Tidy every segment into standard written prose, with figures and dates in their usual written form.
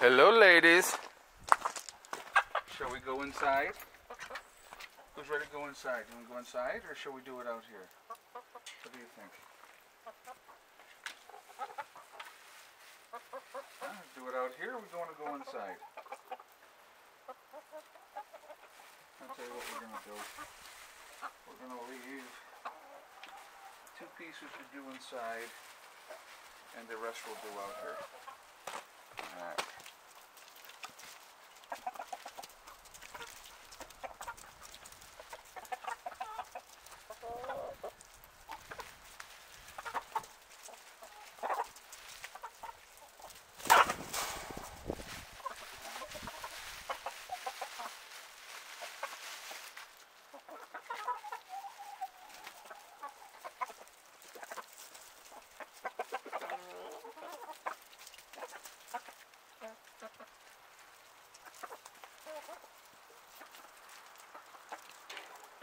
Hello, ladies. Shall we go inside? Who's ready to go inside? You want to go inside, or shall we do it out here? What do you think? Do it out here, or we want to go inside? I'll tell you what we're going to do. We're going to leave 2 pieces to do inside, and the rest we'll do out here. Alright.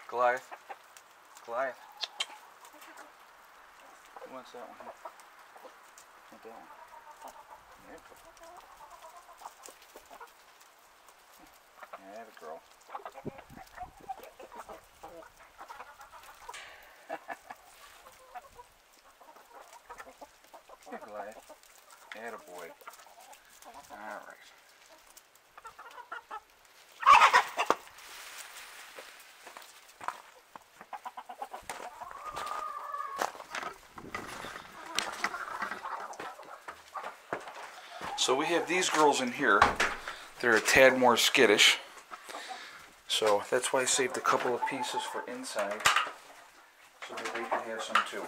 Goliath. Goliath. Who wants that one? Want that one? Yep. Yeah, the girl. Hey, Goliath. Attaboy. All right. So we have these girls in here. They're a tad more skittish. So that's why I saved a couple of pieces for inside, so that they can have some too.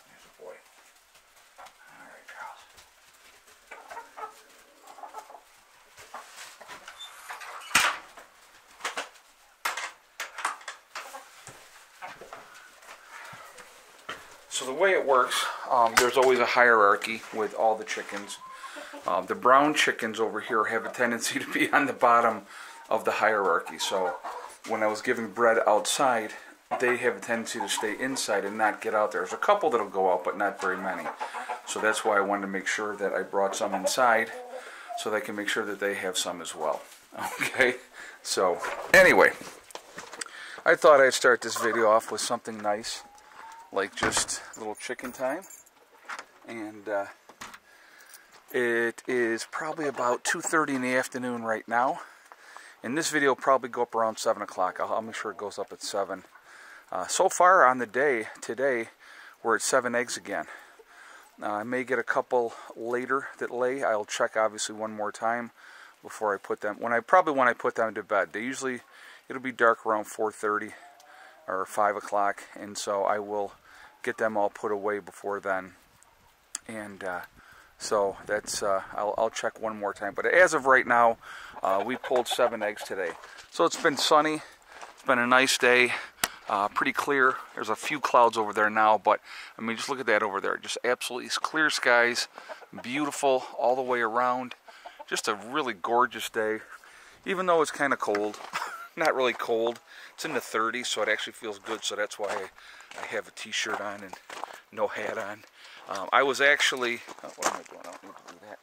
There's a boy. All right, girls. So the way it works, there's always a hierarchy with all the chickens. The brown chickens over here have a tendency to be on the bottom of the hierarchy. So when I was giving bread outside, they have a tendency to stay inside and not get out there. There's a couple that'll go out, but not very many. So that's why I wanted to make sure that I brought some inside, so they can make sure that they have some as well. Okay, so anyway, I thought I'd start this video off with something nice, like just a little chicken time. And it is probably about 2:30 in the afternoon right now, and this video will probably go up around 7 o'clock. I'll make sure it goes up at 7. So far on the day today, we're at 7 eggs again. I may get a couple later that lay. I'll check obviously one more time before I put them, when I put them to bed. It'll be dark around 4:30 or 5 o'clock, and so I will get them all put away before then. And so that's I'll check one more time. But as of right now, we pulled 7 eggs today. So it's been sunny. It's been a nice day. Pretty clear. There's a few clouds over there now, but I mean, just look at that over there. Just absolutely clear skies, beautiful all the way around. Just a really gorgeous day, even though it's kind of cold. Not really cold. It's in the 30s, so it actually feels good. So that's why I have a t-shirt on and no hat on. I was actually, what am I doing? I don't need to do that.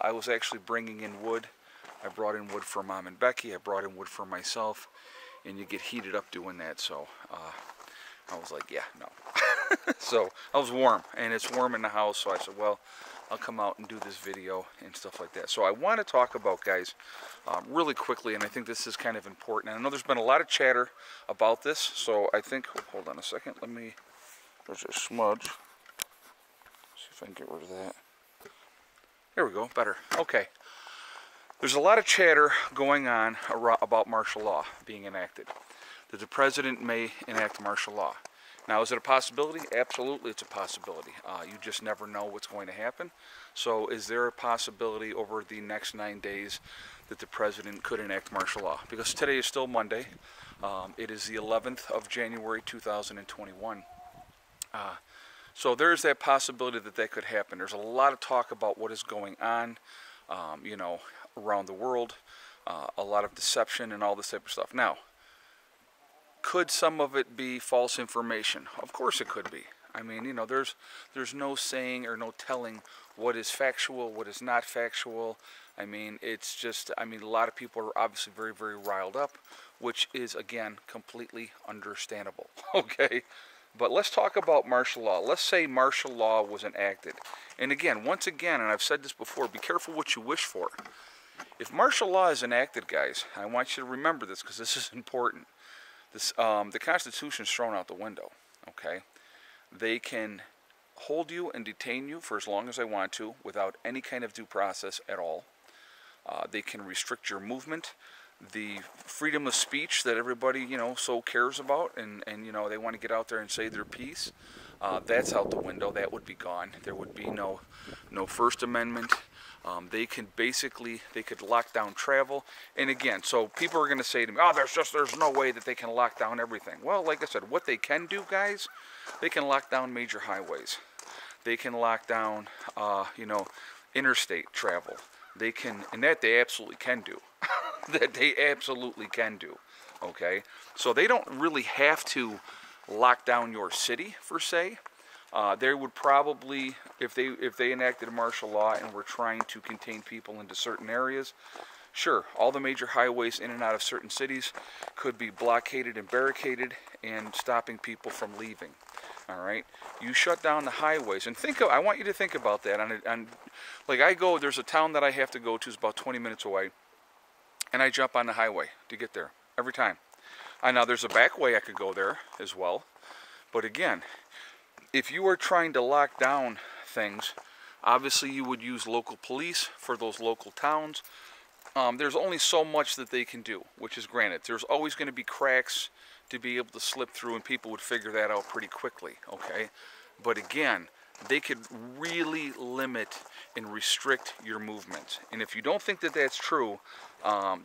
I was actually bringing in wood. I brought in wood for Mom and Becky. I brought in wood for myself. And you get heated up doing that, so I was like, yeah, no. So I was warm, and it's warm in the house, so I said, well, I'll come out and do this video and stuff like that. So I want to talk about, guys, really quickly, and I think this is kind of important. And I know there's been a lot of chatter about this, so I think, hold on a second, there's a smudge. See if I can get rid of that. There we go, better. Okay. There's a lot of chatter going on about martial law being enacted. That the president may enact martial law. Now, is it a possibility? Absolutely, it's a possibility. You just never know what's going to happen. So is there a possibility over the next 9 days that the president could enact martial law? Because today is still Monday. It is the 11th of January 2021. So there's that possibility that that could happen. There's a lot of talk about what is going on. You know, around the world, a lot of deception and all this type of stuff. Now, could some of it be false information? Of course it could be. I mean, you know, there's no saying or no telling what is factual, what is not factual. I mean, it's just, I mean, a lot of people are obviously very, very riled up, which is, again, completely understandable, okay? But let's talk about martial law. Let's say martial law was enacted. And again, once again, and I've said this before, be careful what you wish for. If martial law is enacted, guys, I want you to remember this because this is important. This, the Constitution is thrown out the window, okay? They can hold you and detain you for as long as they want to without any kind of due process at all. They can restrict your movement. The freedom of speech that everybody, you know, so cares about, and you know, they want to get out there and say their piece, that's out the window. That would be gone. There would be no First Amendment. They can basically, they could lock down travel. And again, so people are going to say to me, oh, there's no way that they can lock down everything. Well, like I said, what they can do, guys, they can lock down major highways. They can lock down, you know, interstate travel. They can, and that they absolutely can do. That they absolutely can do, okay? So they don't really have to lock down your city, per se. They would probably, if they enacted a martial law and were trying to contain people into certain areas, sure, all the major highways in and out of certain cities could be blockaded and barricaded and stopping people from leaving. All right, you shut down the highways, and I want you to think about that. Like there's a town that I have to go to, it's about 20 minutes away, and I jump on the highway to get there every time. Now there's a back way I could go there as well, but again, if you are trying to lock down things, obviously you would use local police for those local towns. There's only so much that they can do, which is granted. There's always going to be cracks to be able to slip through, and people would figure that out pretty quickly, okay? But again, they could really limit and restrict your movement. And if you don't think that that's true,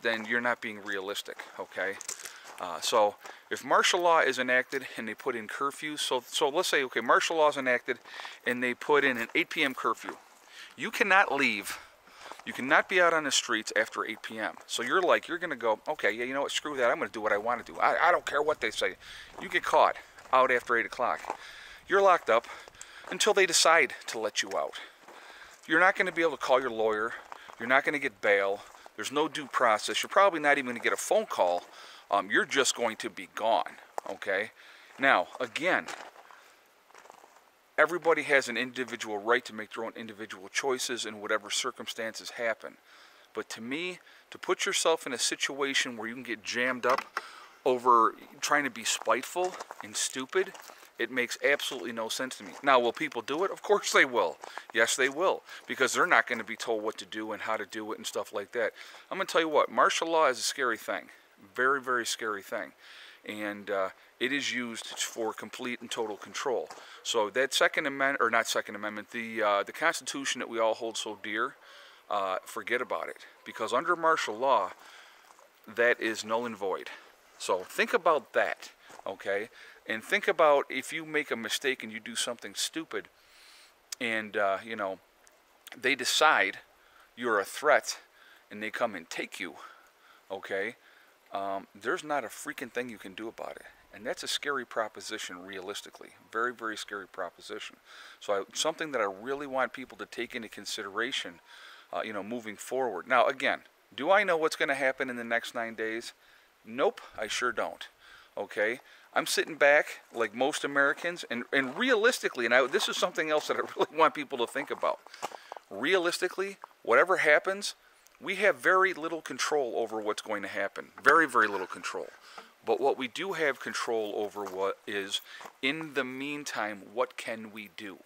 then you're not being realistic, okay? So if martial law is enacted and they put in curfews, so let's say, okay, martial law is enacted and they put in an 8 p.m. curfew. You cannot leave. You cannot be out on the streets after 8 p.m. So you're going to go, okay, yeah, you know what, screw that. I'm going to do what I want to do. I don't care what they say. You get caught out after 8 o'clock. You're locked up until they decide to let you out. You're not going to be able to call your lawyer. You're not going to get bail. There's no due process. You're probably not even going to get a phone call. You're just going to be gone, okay? Now, again, everybody has an individual right to make their own individual choices in whatever circumstances happen. But to me, to put yourself in a situation where you can get jammed up over trying to be spiteful and stupid, it makes absolutely no sense to me. Now, will people do it? Of course they will. Yes, they will. Because they're not going to be told what to do and how to do it and stuff like that. I'm going to tell you what, martial law is a scary thing. Very, very scary thing. And it is used for complete and total control. So that Second Amendment, or not Second Amendment, the Constitution that we all hold so dear, forget about it. Because under martial law, that is null and void. So think about that, okay? And think about if you make a mistake and you do something stupid and, you know, they decide you're a threat and they come and take you, okay? There's not a freaking thing you can do about it. And that's a scary proposition, realistically. Very, very scary proposition. So something that I really want people to take into consideration, you know, moving forward. Now, again, do I know what's going to happen in the next 9 days? Nope, I sure don't. Okay? I'm sitting back like most Americans, and realistically, and this is something else that I really want people to think about. Realistically, whatever happens, we have very little control over what's going to happen. Very, very little control. But what we do have control over what is, in the meantime, what can we do?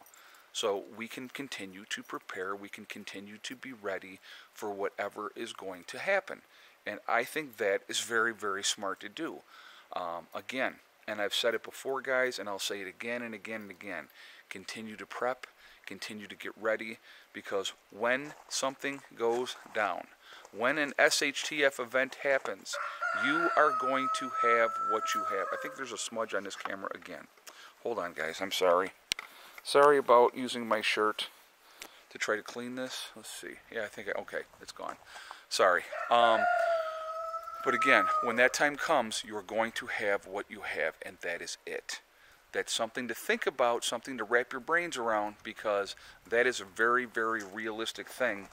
So we can continue to prepare. We can continue to be ready for whatever is going to happen. And I think that is very, very smart to do. Again, and I've said it before, guys, and I'll say it again and again and again. Continue to prep. Continue to get ready, because when something goes down, when an SHTF event happens, you are going to have what you have. I think there's a smudge on this camera again. Hold on, guys. I'm sorry. Sorry about using my shirt to try to clean this. Let's see. Yeah, I think, okay, it's gone. Sorry. But again, when that time comes, you're going to have what you have, and that is it. That's something to think about, something to wrap your brains around, because that is a very, very realistic thing.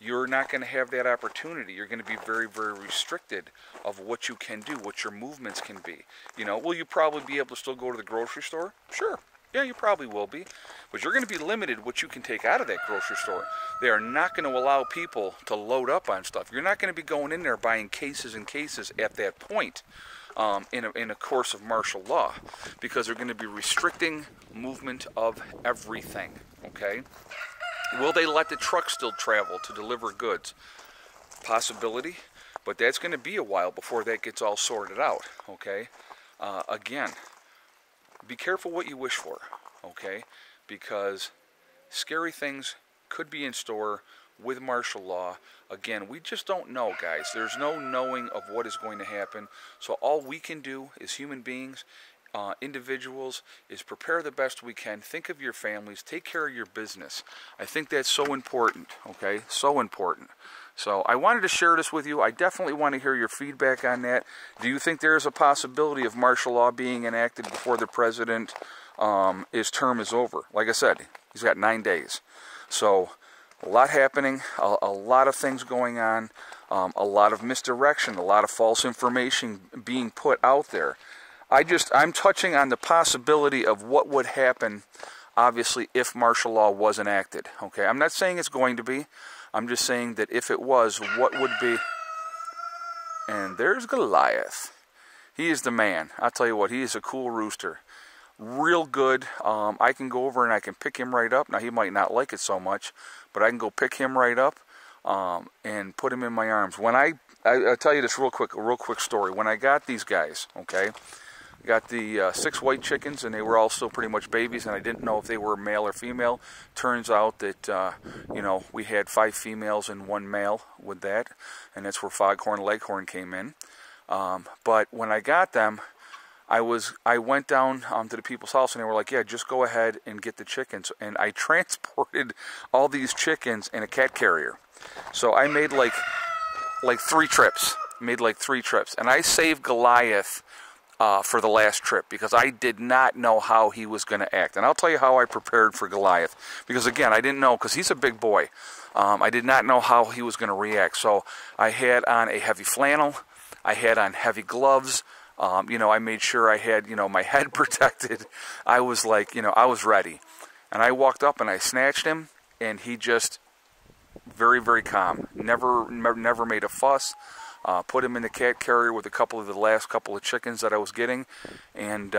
You're not going to have that opportunity. You're going to be very, very restricted of what you can do, what your movements can be. You know, will you probably be able to still go to the grocery store? Sure. Yeah, you probably will be. But you're going to be limited what you can take out of that grocery store. They are not going to allow people to load up on stuff. You're not going to be going in there buying cases and cases at that point in a course of martial law, because they're going to be restricting movement of everything, okay? Will they let the truck still travel to deliver goods? Possibility, but that's going to be a while before that gets all sorted out, okay? Again, be careful what you wish for, okay? Because scary things could be in store with martial law. Again, we just don't know, guys. There's no knowing of what is going to happen. So all we can do as human beings, individuals, is prepare the best we can. Think of your families. Take care of your business. I think that's so important, okay? So important. So I wanted to share this with you. I definitely want to hear your feedback on that. Do you think there is a possibility of martial law being enacted before the president, his term is over? Like I said, he's got 9 days. So a lot happening, a lot of things going on, a lot of misdirection, a lot of false information being put out there. I'm touching on the possibility of what would happen, obviously, if martial law was enacted. Okay, I'm not saying it's going to be. I'm just saying that if it was, what would be. And there's Goliath. He is the man. I'll tell you what, he is a cool rooster. Real good. I can go over and I can pick him right up. Now, he might not like it so much, but I can go pick him right up and put him in my arms. When I'll tell you this real quick story. When I got these guys, okay, I got the 6 white chickens, and they were all still pretty much babies, and I didn't know if they were male or female. Turns out that, you know, we had 5 females and 1 male with that, and that's where Foghorn Leghorn came in. But when I got them, I went down to the people's house, and they were like, yeah, just go ahead and get the chickens. And I transported all these chickens in a cat carrier. So I made like 3 trips. And I saved Goliath for the last trip, because I did not know how he was going to act. And I'll tell you how I prepared for Goliath. Because again, I didn't know, because he's a big boy. I did not know how he was going to react. So I had on a heavy flannel. I had on heavy gloves. You know, I made sure I had, you know, my head protected. I was like, you know, I was ready. And I walked up and I snatched him, and he just very, very calm. Never made a fuss. Put him in the cat carrier with the last couple of chickens that I was getting, and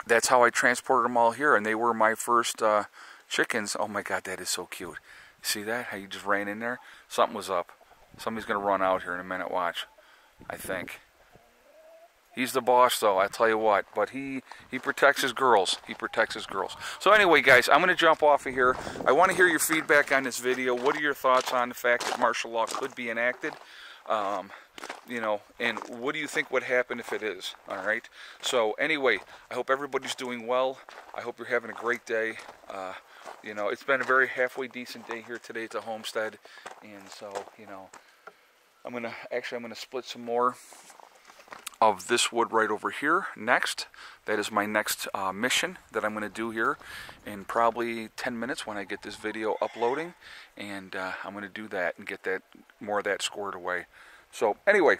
that's how I transported them all here. And they were my first chickens. Oh my God, that is so cute. See that? How you just ran in there? Something was up. Somebody's gonna run out here in a minute. Watch. I think. He's the boss, though, I tell you what. But he protects his girls. He protects his girls. So anyway, guys, I'm going to jump off of here. I want to hear your feedback on this video. What are your thoughts on the fact that martial law could be enacted? You know, and what do you think would happen if it is? All right. So anyway, I hope everybody's doing well. I hope you're having a great day. You know, it's been a very halfway decent day here today at the homestead. And so, you know, I'm going to split some more of this wood right over here next. That is my next mission that I'm going to do here in probably 10 minutes when I get this video uploading, and I'm going to do that and get that more of that squared away. So anyway,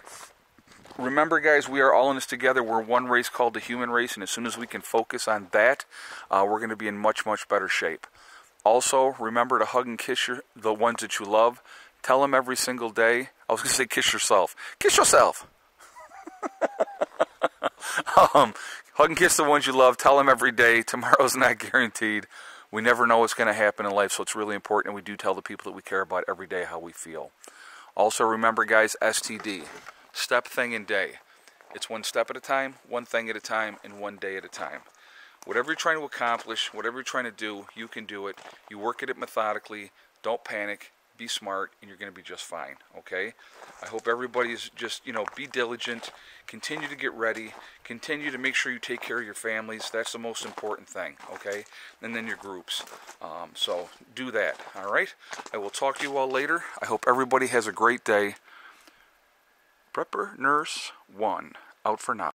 remember, guys, we are all in this together. We're one race called the human race, and as soon as we can focus on that, we're going to be in much, much better shape. Also, remember to hug and kiss the ones that you love. Tell them every single day. I was going to say kiss yourself. Kiss yourself. Hug and kiss the ones you love. Tell them every day. Tomorrow's not guaranteed. We never know what's going to happen in life, so it's really important, and we do tell the people that we care about every day how we feel. Also, remember, guys, STD. Step, thing, and day. It's one step at a time, one thing at a time, and one day at a time. Whatever you're trying to accomplish, whatever you're trying to do, you can do it. You work at it methodically. Don't panic. be smart, and you're going to be just fine, okay? I hope everybody's just, be diligent, continue to get ready, continue to make sure you take care of your families. That's the most important thing, okay? And then your groups. So do that, all right? I will talk to you all later. I hope everybody has a great day. Prepper Nurse 1, out for now.